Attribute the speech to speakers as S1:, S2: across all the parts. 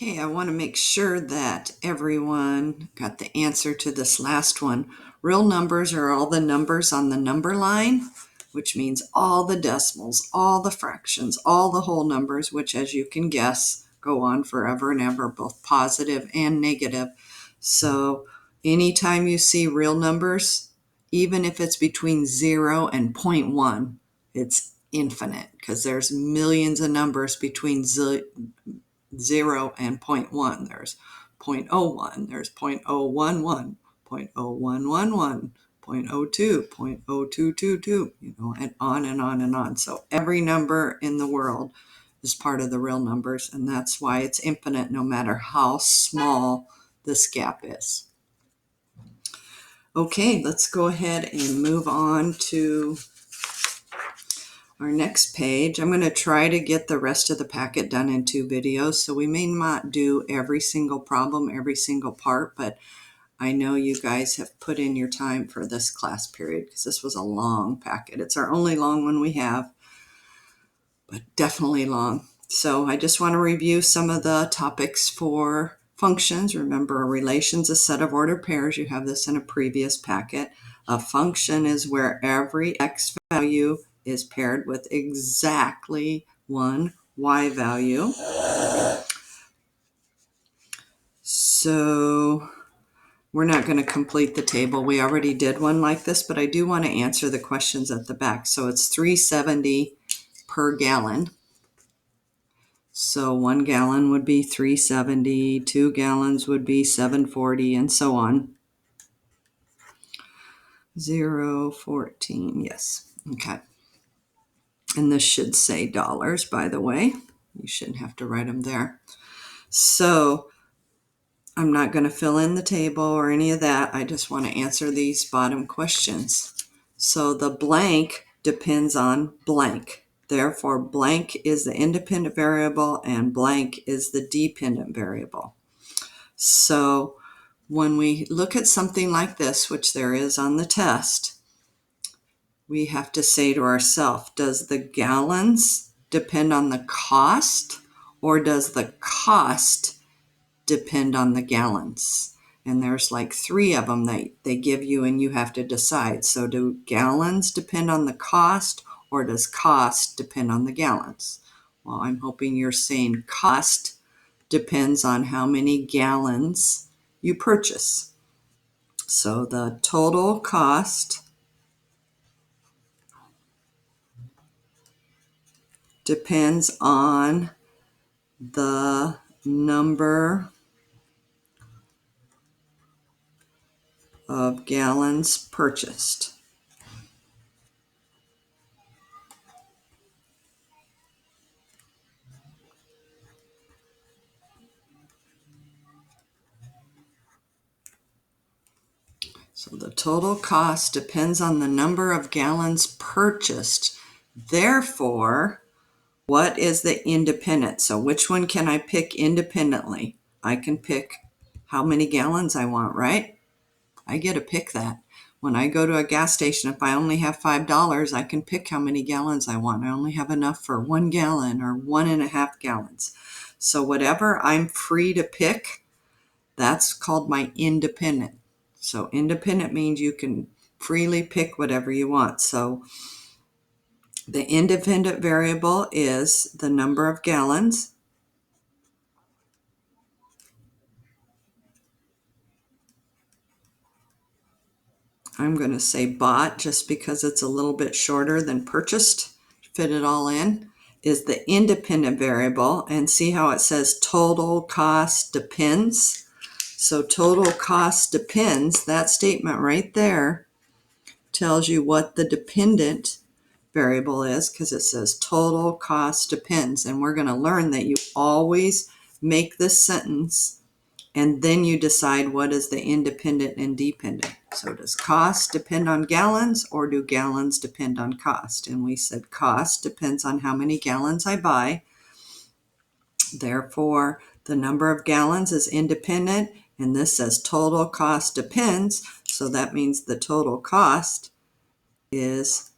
S1: Okay, I want to make sure that everyone got the answer to this last one. Real numbers are all the numbers on the number line, which means all the decimals, all the fractions, all the whole numbers, which, as you can guess, go on forever and ever, both positive and negative. So anytime you see real numbers, even if it's between 0 and 0.1, it's infinite because there's millions of numbers between 0 and 0.1. There's 0.01, there's 0.011, 0.0111, 0.02, 0.0222, and on and on and on. So every number in the world is part of the real numbers, and that's why it's infinite no matter how small this gap is. Okay, let's go ahead and move on to our next page. I'm going to try to get the rest of the packet done in 2 videos, so we may not do every single problem, every single part, but I know you guys have put in your time for this class period because this was a long packet. It's our only long one we have, but definitely long. So I just want to review some of the topics for functions. Remember, a relation's a set of ordered pairs. You have this in a previous packet. A function is where every x value is paired with exactly one y value. So we're not going to complete the table. We already did one like this, but I do want to answer the questions at the back. So it's 370 per gallon. So 1 gallon would be 370, 2 gallons would be 740, and so on. 0.14, yes. Okay. And this should say dollars, by the way. You shouldn't have to write them there. So I'm not going to fill in the table or any of that. I just want to answer these bottom questions. So the blank depends on blank. Therefore, blank is the independent variable and blank is the dependent variable. So when we look at something like this, which there is on the test, we have to say to ourselves, does the gallons depend on the cost, or does the cost depend on the gallons? And there's like 3 of them that they give you and you have to decide. So do gallons depend on the cost, or does cost depend on the gallons? Well, I'm hoping you're saying cost depends on how many gallons you purchase. So the total cost depends on the number of gallons purchased. So the total cost depends on the number of gallons purchased. Therefore, what is the independent? So which one can I pick independently? I can pick how many gallons I want, right? I get to pick that. When I go to a gas station, if I only have $5, I can pick how many gallons I want. I only have enough for 1 gallon or 1.5 gallons. So whatever I'm free to pick, that's called my independent. So independent means you can freely pick whatever you want. So the independent variable is the number of gallons. I'm going to say bought just because it's a little bit shorter than purchased. Fit it all in. Is the independent variable, and see how it says total cost depends. So total cost depends, that statement right there tells you what the dependent variable is because it says total cost depends. And we're going to learn that you always make this sentence and then you decide what is the independent and dependent. So does cost depend on gallons, or do gallons depend on cost? And we said cost depends on how many gallons I buy. Therefore, the number of gallons is independent, and this says total cost depends. So that means the total cost is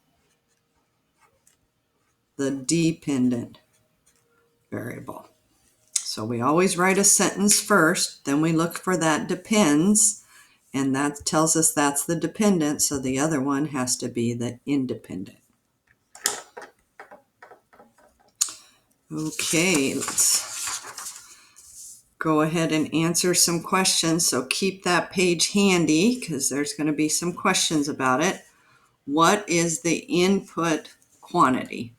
S1: the dependent variable. So we always write a sentence first, then we look for that depends, and that tells us that's the dependent, so the other one has to be the independent. Okay, let's go ahead and answer some questions. So keep that page handy because there's going to be some questions about it. What is the input quantity?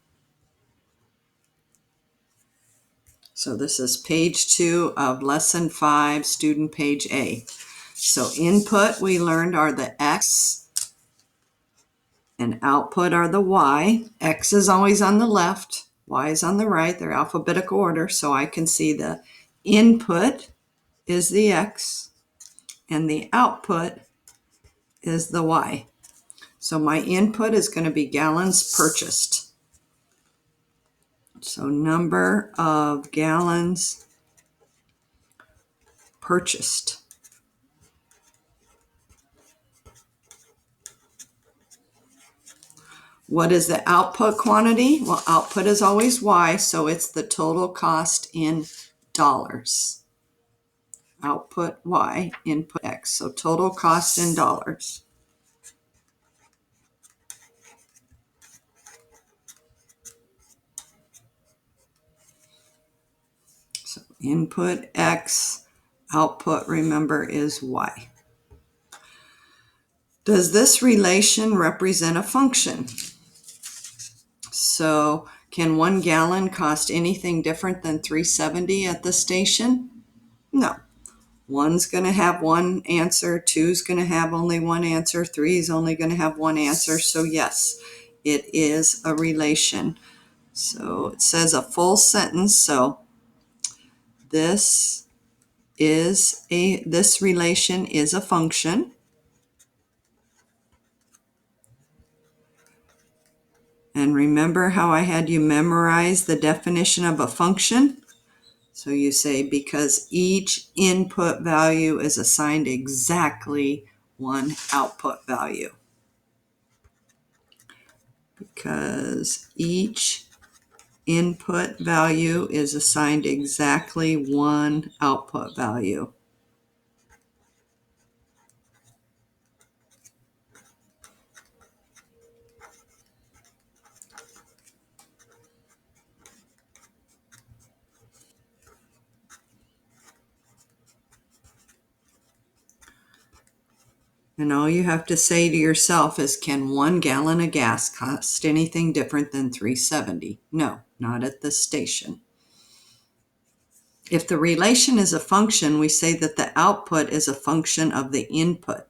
S1: So this is page 2 of lesson 5, student page A. So input, we learned, are the X, and output are the Y. X is always on the left, Y is on the right. They're alphabetical order, so I can see the input is the X and the output is the Y. So my input is going to be gallons purchased. So number of gallons purchased. What is the output quantity? Well, output is always Y, so it's the total cost in dollars. Output Y, input X. So total cost in dollars. So input X, output, remember, is Y. Does this relation represent a function? So can 1 gallon cost anything different than $3.70 at the station? No. 1's going to have one answer, 2's going to have only one answer, 3's only going to have one answer. So yes, it is a relation. So it says a full sentence. So this relation is a function. And remember how I had you memorize the definition of a function? So you say, because each input value is assigned exactly one output value. Because each input value is assigned exactly one output value. And all you have to say to yourself is, can 1 gallon of gas cost anything different than $3.70? No, not at the station. If the relation is a function, we say that the output is a function of the input.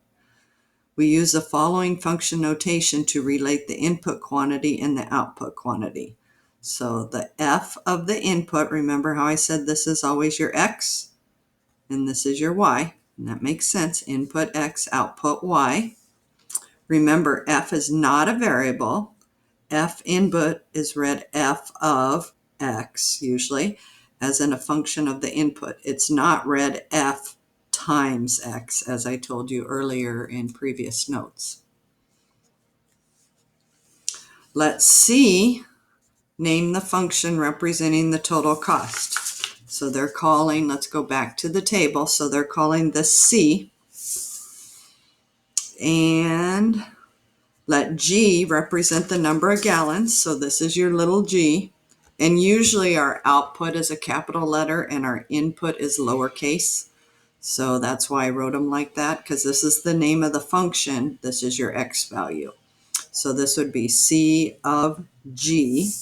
S1: We use the following function notation to relate the input quantity and the output quantity. So the F of the input, remember how I said this is always your X and this is your Y, and that makes sense. Input X, output Y. Remember, F is not a variable. F input is read F of X usually, as in a function of the input. It's not read F times X, as I told you earlier in previous notes. Let's see, name the function representing the total cost. So they're calling, let's go back to the table. So they're calling this C, and let G represent the number of gallons. So this is your little g. And usually our output is a capital letter and our input is lowercase. So that's why I wrote them like that, because this is the name of the function. This is your X value. So this would be C of G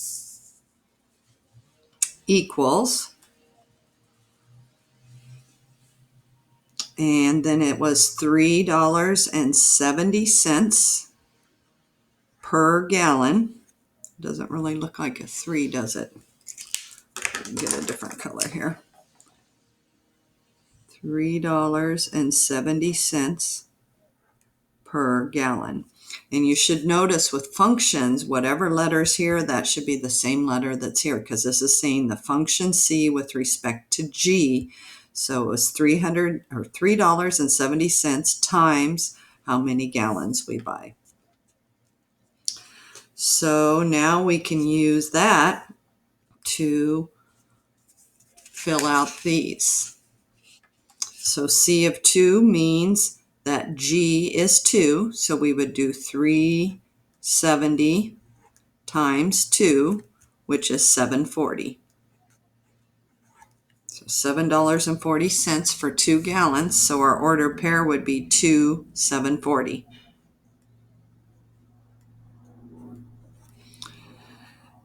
S1: equals, and then it was $3.70 per gallon. Doesn't really look like a 3, does it? Get a different color here. $3.70 per gallon. And you should notice with functions, whatever letter's here, that should be the same letter that's here, because this is saying the function C with respect to G. So it was $3.70 times how many gallons we buy. So now we can use that to fill out these. So C of 2 means that G is 2, so we would do 370 times 2, which is 740. So $7.40 for 2 gallons, so our order pair would be 2 740.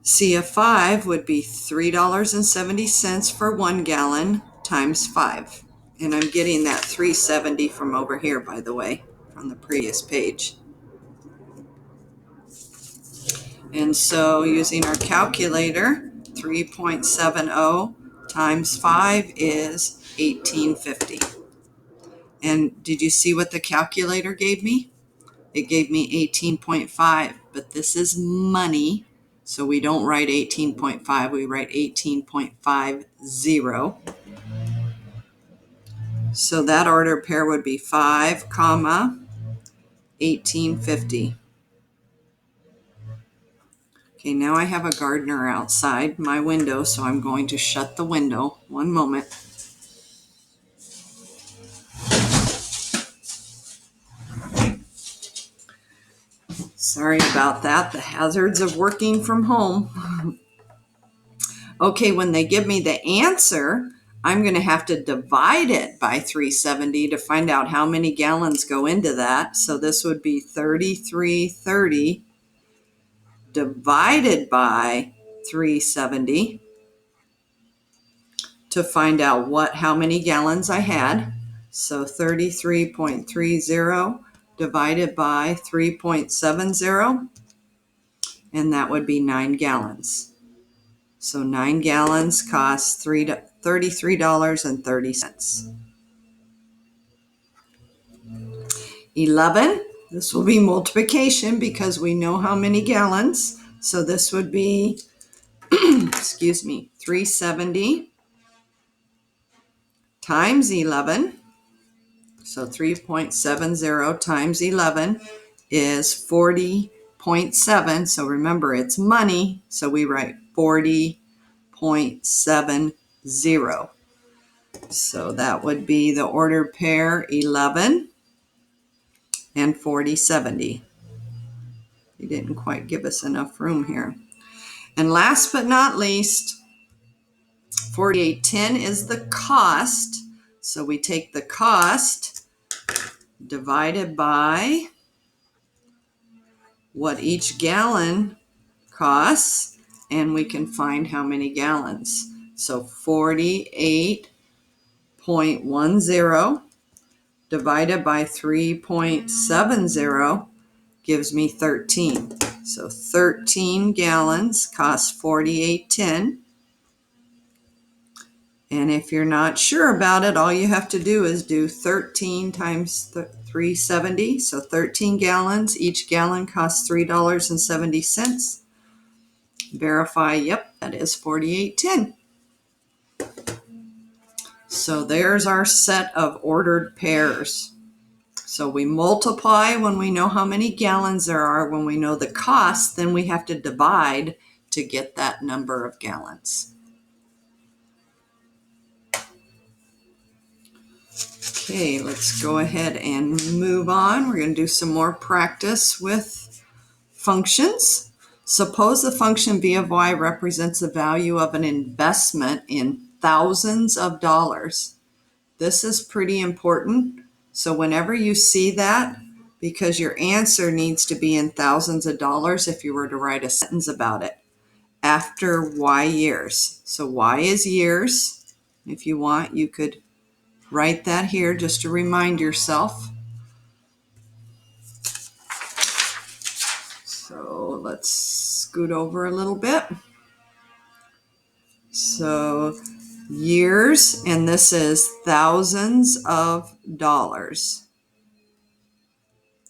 S1: C of 5 would be $3.70 for 1 gallon times 5. And I'm getting that 370 from over here, by the way, from the previous page. And so using our calculator, 3.70 times 5 is 1850. And did you see what the calculator gave me? It gave me 18.5, but this is money, so we don't write 18.5, we write 18.50. So that order pair would be 5, 1850. Okay, now I have a gardener outside my window, so I'm going to shut the window. One moment. Sorry about that, the hazards of working from home. Okay, when they give me the answer, I'm going to have to divide it by 370 to find out how many gallons go into that. So this would be 3330 divided by 370 to find out how many gallons I had. So 33.30 divided by 3.70, and that would be 9 gallons. So 9 gallons cost $33.30. 11, this will be multiplication because we know how many gallons. So this would be, 370 times 11. So 3.70 times 11 is 40.7. So remember, it's money. So we write 40.70. So that would be the order pair 11 and 4070. He didn't quite give us enough room here. And last but not least, 4810 is the cost. So we take the cost divided by what each gallon costs, and we can find how many gallons. So 48.10 divided by 3.70 gives me 13. So 13 gallons cost $48.10. And if you're not sure about it, all you have to do is do 13 times 370. So 13 gallons. Each gallon costs $3.70. Verify, yep, that is $48.10. So there's our set of ordered pairs. So we multiply when we know how many gallons there are. When we know the cost, then we have to divide to get that number of gallons. Okay, let's go ahead and move on. We're going to do some more practice with functions. Suppose the function v of y represents the value of an investment in thousands of dollars. This is pretty important. So whenever you see that, because your answer needs to be in thousands of dollars if you were to write a sentence about it, after y years. So y is years. If you want, you could write that here just to remind yourself. So let's scoot over a little bit. So years, and this is thousands of dollars.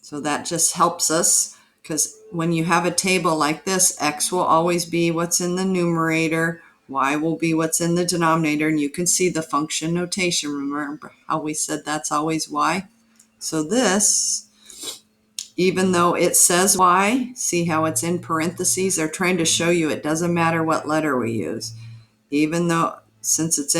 S1: So that just helps us, because when you have a table like this, x will always be what's in the numerator, y will be what's in the denominator, and you can see the function notation. Remember how we said that's always y? So this, even though it says y, see how it's in parentheses? They're trying to show you it doesn't matter what letter we use. Even though, since it's in